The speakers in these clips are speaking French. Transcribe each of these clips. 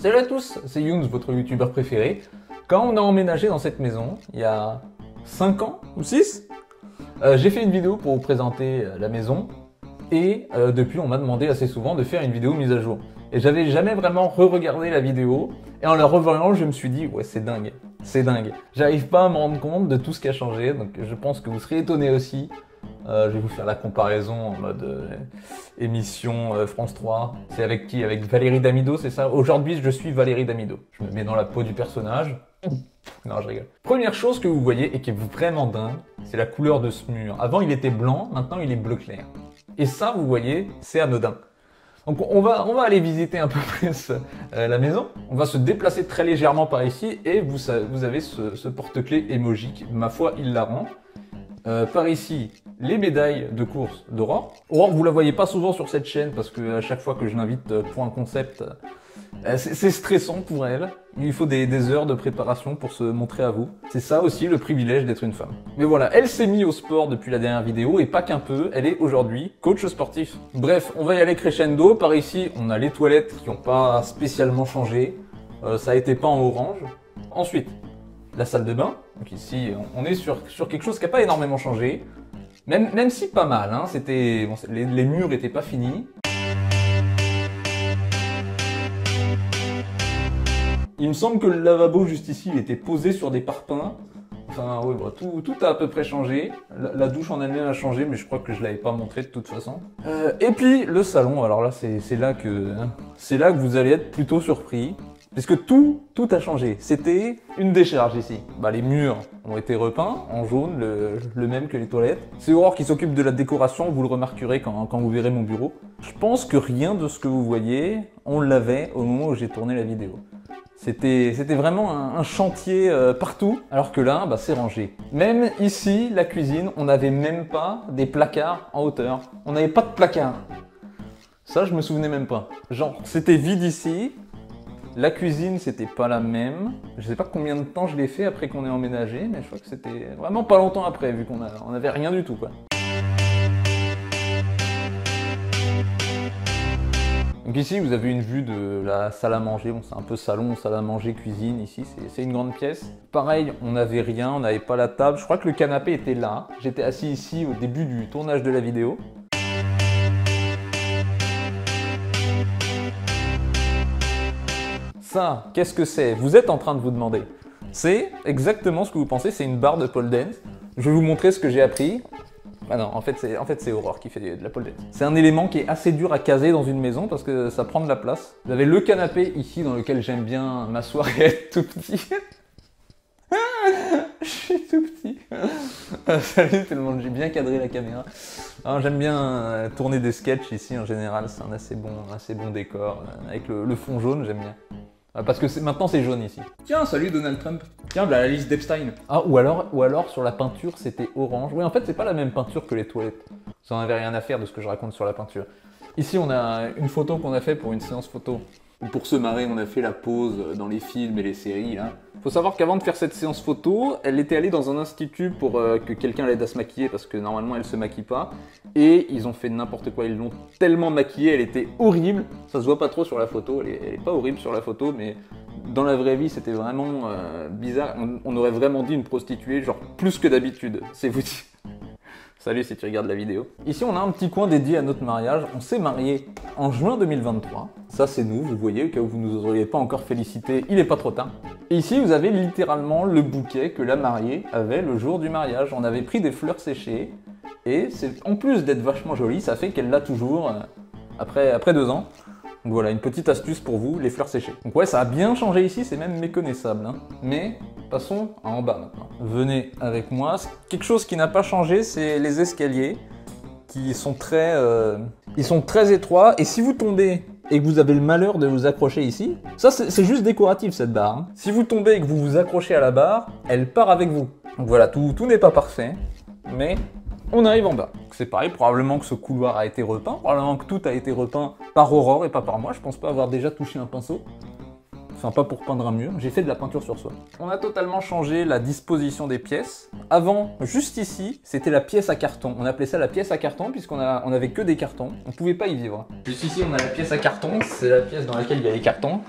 Salut à tous, c'est Younes, votre youtubeur préféré. Quand on a emménagé dans cette maison, il y a 5 ans ou 6, j'ai fait une vidéo pour vous présenter la maison. Et depuis, on m'a demandé assez souvent de faire une vidéo mise à jour. Et j'avais jamais vraiment re-regardé la vidéo. Et en la revoyant, je me suis dit, ouais, c'est dingue, c'est dingue. J'arrive pas à me rendre compte de tout ce qui a changé, donc je pense que vous serez étonnés aussi. Je vais vous faire la comparaison en mode émission France 3. C'est avec qui? Avec Valérie Damido, c'est ça? Aujourd'hui, je suis Valérie Damido. Je me mets dans la peau du personnage. Non, je rigole. Première chose que vous voyez et qui est vraiment dingue, c'est la couleur de ce mur. Avant, il était blanc, maintenant, il est bleu clair. Et ça, vous voyez, c'est anodin. Donc, on va aller visiter un peu plus la maison. On va se déplacer très légèrement par ici et vous avez ce porte-clés emoji qui, ma foi, hilarant. Par ici, les médailles de course d'Aurore. Aurore, vous la voyez pas souvent sur cette chaîne parce que à chaque fois que je l'invite pour un concept, c'est stressant pour elle. Il faut des heures de préparation pour se montrer à vous. C'est ça aussi le privilège d'être une femme. Mais voilà, elle s'est mise au sport depuis la dernière vidéo et pas qu'un peu, elle est aujourd'hui coach sportif. Bref, on va y aller crescendo. Par ici, on a les toilettes qui n'ont pas spécialement changé. Ça a été peint en orange. Ensuite, la salle de bain. Donc ici, on est sur quelque chose qui n'a pas énormément changé. Même si pas mal, hein. C'était, bon, les murs n'étaient pas finis. Il me semble que le lavabo juste ici, il était posé sur des parpaings. Enfin, ouais, bah, tout a à peu près changé. La douche en elle-même a changé, mais je crois que je l'avais pas montré de toute façon. Et puis le salon, alors là, c'est là que vous allez être plutôt surpris. Parce que tout a changé. C'était une décharge ici. Bah, les murs ont été repeints en jaune, le même que les toilettes. C'est Aurore qui s'occupe de la décoration, vous le remarquerez quand vous verrez mon bureau. Je pense que rien de ce que vous voyez, on l'avait au moment où j'ai tourné la vidéo. C'était vraiment un chantier partout, alors que là, bah, c'est rangé. Même ici, la cuisine, on n'avait même pas des placards en hauteur. On n'avait pas de placard. Ça, je me souvenais même pas. Genre, c'était vide ici. La cuisine, c'était pas la même. Je sais pas combien de temps je l'ai fait après qu'on ait emménagé, mais je crois que c'était vraiment pas longtemps après, vu qu'on avait rien du tout, quoi. Donc ici, vous avez une vue de la salle à manger. Bon, c'est un peu salon, salle à manger, cuisine. Ici, c'est une grande pièce. Pareil, on n'avait rien, on n'avait pas la table. Je crois que le canapé était là. J'étais assis ici au début du tournage de la vidéo. Ça, qu'est-ce que c'est? Vous êtes en train de vous demander. C'est exactement ce que vous pensez, c'est une barre de pole dance. Je vais vous montrer ce que j'ai appris. Ah non, en fait c'est Aurore qui fait de la pole dance. C'est un élément qui est assez dur à caser dans une maison parce que ça prend de la place. Vous avez le canapé ici dans lequel j'aime bien m'asseoir et être tout petit. Je suis tout petit. Salut tout le monde, j'ai bien cadré la caméra. J'aime bien tourner des sketchs ici en général, c'est un assez bon décor. Avec le fond jaune, j'aime bien. Parce que maintenant c'est jaune ici. Tiens, salut Donald Trump. Tiens, la liste d'Epstein. Ah, ou alors sur la peinture c'était orange. Oui, en fait c'est pas la même peinture que les toilettes. Ça n'en avait rien à faire de ce que je raconte sur la peinture. Ici on a une photo qu'on a fait pour une séance photo. Pour se marrer, on a fait la pause dans les films et les séries. Là. Faut savoir qu'avant de faire cette séance photo, elle était allée dans un institut pour que quelqu'un l'aide à se maquiller parce que normalement elle se maquille pas. Et ils ont fait n'importe quoi, ils l'ont tellement maquillée, elle était horrible. Ça se voit pas trop sur la photo, elle est pas horrible sur la photo, mais dans la vraie vie c'était vraiment bizarre. On aurait vraiment dit une prostituée, genre plus que d'habitude, c'est vous dire. Salut si tu regardes la vidéo. Ici, on a un petit coin dédié à notre mariage. On s'est marié en juin 2023. Ça, c'est nous, vous voyez, au cas où vous ne nous auriez pas encore félicité, il n'est pas trop tard. Et ici, vous avez littéralement le bouquet que la mariée avait le jour du mariage. On avait pris des fleurs séchées. Et en plus d'être vachement jolie, ça fait qu'elle l'a toujours après 2 ans. Donc voilà, une petite astuce pour vous, les fleurs séchées. Donc ouais, ça a bien changé ici, c'est même méconnaissable. Hein. Mais passons à en bas maintenant. Venez avec moi. Quelque chose qui n'a pas changé, c'est les escaliers qui sont très étroits. Et si vous tombez et que vous avez le malheur de vous accrocher ici, ça c'est juste décoratif cette barre. Hein. Si vous tombez et que vous vous accrochez à la barre, elle part avec vous. Donc voilà, tout n'est pas parfait, mais on arrive en bas. C'est pareil, probablement que ce couloir a été repeint, probablement que tout a été repeint par Aurore et pas par moi. Je pense pas avoir déjà touché un pinceau. Enfin, pas pour peindre un mur, j'ai fait de la peinture sur soie. On a totalement changé la disposition des pièces. Avant, juste ici, c'était la pièce à carton. On appelait ça la pièce à carton puisqu'on avait que des cartons. On pouvait pas y vivre. Juste ici, on a la pièce à carton. C'est la pièce dans laquelle il y a les cartons.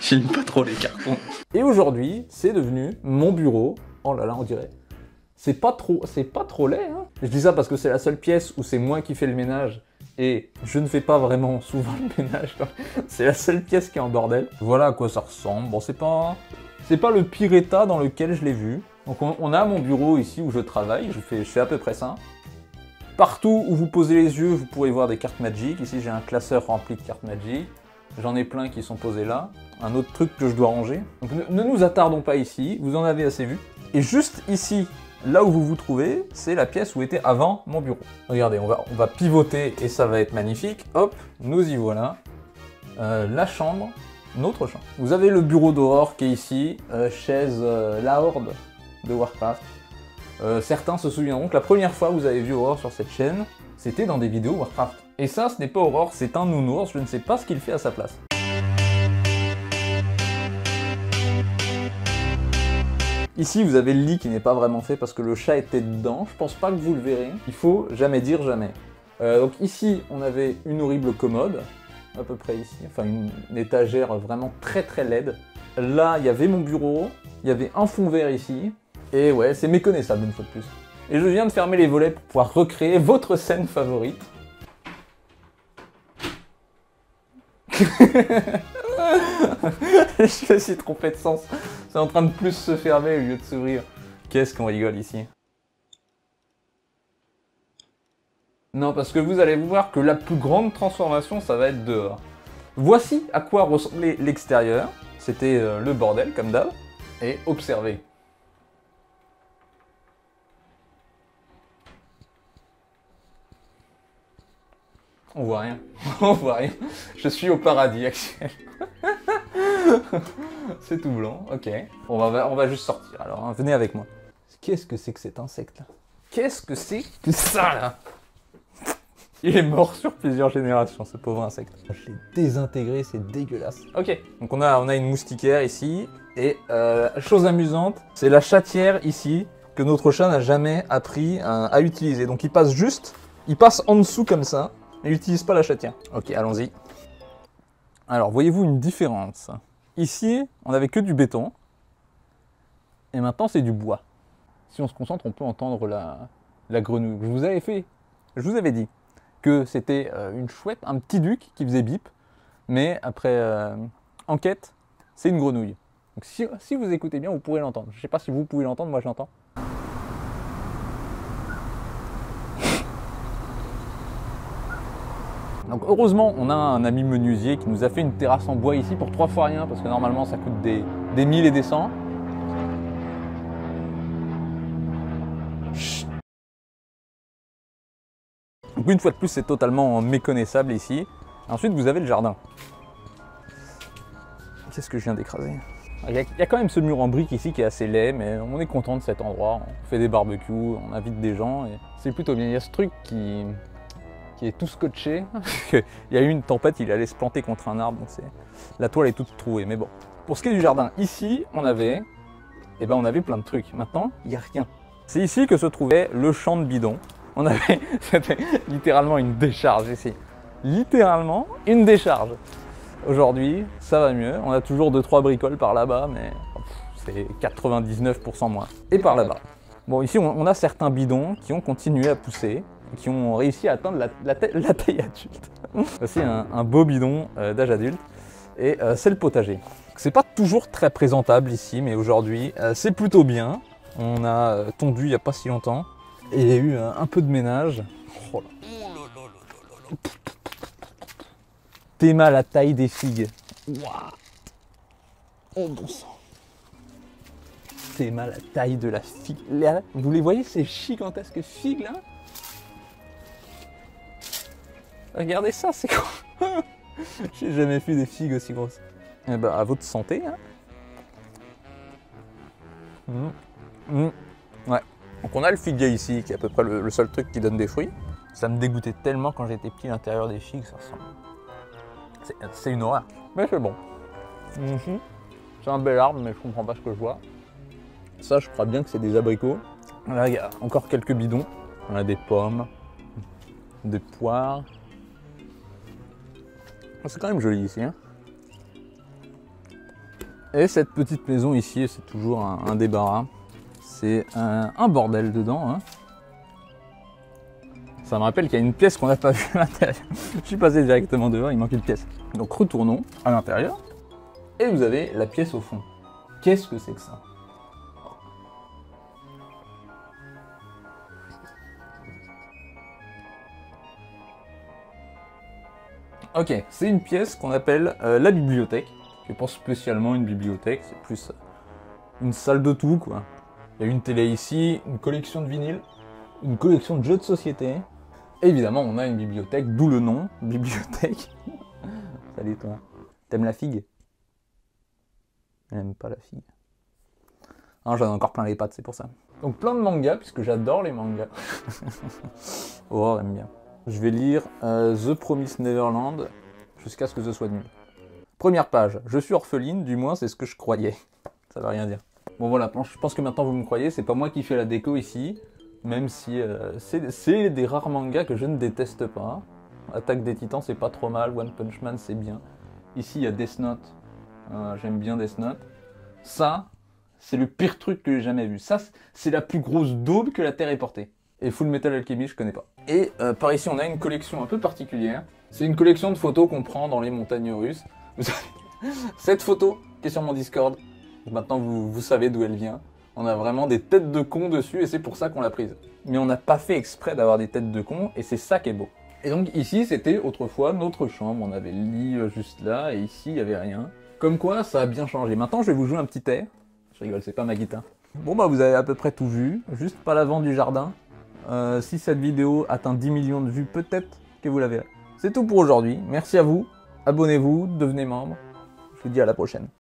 J'aime pas trop les cartons. Et aujourd'hui, c'est devenu mon bureau. Oh là là, on dirait. C'est pas trop laid, hein. Je dis ça parce que c'est la seule pièce où c'est moi qui fais le ménage. Et je ne fais pas vraiment souvent le ménage. C'est la seule pièce qui est en bordel. Voilà à quoi ça ressemble. Bon, c'est pas le pire état dans lequel je l'ai vu. Donc on a mon bureau ici où je travaille. Je fais à peu près ça. Partout où vous posez les yeux, vous pourrez voir des cartes Magic. Ici, j'ai un classeur rempli de cartes Magic. J'en ai plein qui sont posées là. Un autre truc que je dois ranger. Donc ne nous attardons pas ici. Vous en avez assez vu. Et juste ici, là où vous vous trouvez, c'est la pièce où était avant mon bureau. Regardez, on va pivoter et ça va être magnifique. Hop, nous y voilà. La chambre, notre chambre. Vous avez le bureau d'Aurore qui est ici, chaise la Horde de Warcraft. Certains se souviendront que la première fois que vous avez vu Aurore sur cette chaîne, c'était dans des vidéos Warcraft. Et ça, ce n'est pas Aurore, c'est un nounours, je ne sais pas ce qu'il fait à sa place. Ici, vous avez le lit qui n'est pas vraiment fait parce que le chat était dedans. Je pense pas que vous le verrez. Il faut jamais dire jamais. Donc ici, on avait une horrible commode, à peu près ici. Enfin, une étagère vraiment très très laide. Là, il y avait mon bureau. Il y avait un fond vert ici. Et ouais, c'est méconnaissable une fois de plus. Et je viens de fermer les volets pour pouvoir recréer votre scène favorite. Je me suis trompé de sens. C'est en train de plus se fermer au lieu de s'ouvrir. Qu'est-ce qu'on rigole ici. Non, parce que vous allez voir que la plus grande transformation, ça va être dehors. Voici à quoi ressemblait l'extérieur. C'était le bordel, comme d'hab. Et observez. On voit rien. On voit rien. Je suis au paradis actuel. C'est tout blanc, ok. On va juste sortir alors, hein. Venez avec moi. Qu'est-ce que c'est que cet insecte là? Qu'est-ce que c'est que ça là? Il est mort sur plusieurs générations, ce pauvre insecte. Je l'ai désintégré, c'est dégueulasse. Ok, donc on a une moustiquaire ici. Et chose amusante, c'est la chatière ici que notre chat n'a jamais appris à utiliser. Donc il passe en dessous comme ça. Il n'utilise pas la chatière. Ok, allons-y. Alors, voyez-vous une différence? Ici, on n'avait que du béton. Et maintenant, c'est du bois. Si on se concentre, on peut entendre la grenouille. Je vous avais dit que c'était une chouette, un petit duc qui faisait bip. Mais après enquête, c'est une grenouille. Donc si vous écoutez bien, vous pourrez l'entendre. Je ne sais pas si vous pouvez l'entendre, moi je l'entends. Donc heureusement, on a un ami menuisier qui nous a fait une terrasse en bois ici pour 3 fois rien, parce que normalement ça coûte des 1000 et des 100. Donc une fois de plus, c'est totalement méconnaissable ici. Ensuite, vous avez le jardin. Qu'est-ce que je viens d'écraser? Il y a quand même ce mur en briques ici qui est assez laid, mais on est content de cet endroit. On fait des barbecues, on invite des gens, et c'est plutôt bien. Il y a ce truc qui est tout scotché. Il y a eu une tempête, il allait se planter contre un arbre, donc la toile est toute trouée. Mais bon, pour ce qui est du jardin, ici, on avait plein de trucs. Maintenant, il n'y a rien. C'est ici que se trouvait le champ de bidon. C'était littéralement une décharge ici. Littéralement une décharge. Aujourd'hui, ça va mieux. On a toujours 2-3 bricoles par là-bas, mais c'est 99% moins. Et par là-bas. Bon, ici, on a certains bidons qui ont continué à pousser, qui ont réussi à atteindre la taille adulte. Voici un beau bidon d'âge adulte, et c'est le potager. C'est pas toujours très présentable ici, mais aujourd'hui, c'est plutôt bien. On a tondu il n'y a pas si longtemps, et il y a eu un peu de ménage. Oh là. Théma la taille des figues. Waouh. Oh bon sang. Théma la taille de la figue. Là, vous les voyez ces gigantesques figues là? Regardez ça, c'est quoi? J'ai jamais vu des figues aussi grosses. Eh ben, à votre santé, hein. Ouais. Donc on a le figuier ici, qui est à peu près le seul truc qui donne des fruits. Ça me dégoûtait tellement quand j'étais petit, l'intérieur des figues, ça sent... C'est une horreur. Mais c'est bon. C'est un bel arbre, mais je comprends pas ce que je vois. Ça, je crois bien que c'est des abricots. Là, il y a encore quelques bidons. On a des pommes, des poires. C'est quand même joli ici. Hein. Et cette petite maison ici, c'est toujours un débarras. C'est un bordel dedans. Hein. Ça me rappelle qu'il y a une pièce qu'on n'a pas vue à l'intérieur. Je suis passé directement devant, il manque une pièce. Donc retournons à l'intérieur. Et vous avez la pièce au fond. Qu'est-ce que c'est que ça? Ok, c'est une pièce qu'on appelle la bibliothèque. C'est pas spécialement une bibliothèque, c'est plus une salle de tout, quoi. Il y a une télé ici, une collection de vinyles, une collection de jeux de société. Et évidemment, on a une bibliothèque, d'où le nom, bibliothèque. Salut toi. T'aimes la figue? J'aime pas la figue. Ah, j'en ai encore plein les pattes, c'est pour ça. Donc plein de mangas, puisque j'adore les mangas. Aurore aime bien. Je vais lire The Promised Neverland jusqu'à ce que ce soit nul. Première page. Je suis orpheline, du moins c'est ce que je croyais. Ça veut rien dire. Bon voilà, je pense que maintenant vous me croyez, c'est pas moi qui fais la déco ici. Même si c'est des rares mangas que je ne déteste pas. Attaque des Titans c'est pas trop mal, One Punch Man c'est bien. Ici il y a Death Note. J'aime bien Death Note. Ça, c'est le pire truc que j'ai jamais vu. Ça, c'est la plus grosse daube que la Terre ait portée. Et Full Metal Alchemist, je connais pas. Et par ici, on a une collection un peu particulière. C'est une collection de photos qu'on prend dans les montagnes russes. Vous avez cette photo qui est sur mon Discord. Maintenant, vous savez d'où elle vient. On a vraiment des têtes de cons dessus et c'est pour ça qu'on l'a prise. Mais on n'a pas fait exprès d'avoir des têtes de cons et c'est ça qui est beau. Et donc ici, c'était autrefois notre chambre. On avait le lit juste là et ici, il n'y avait rien. Comme quoi, ça a bien changé. Maintenant, je vais vous jouer un petit air. Je rigole, c'est pas ma guitare. Bon bah vous avez à peu près tout vu. Juste pas l'avant du jardin. Si cette vidéo atteint 10 millions de vues, peut-être que vous la verrez. C'est tout pour aujourd'hui. Merci à vous. Abonnez-vous, devenez membre. Je vous dis à la prochaine.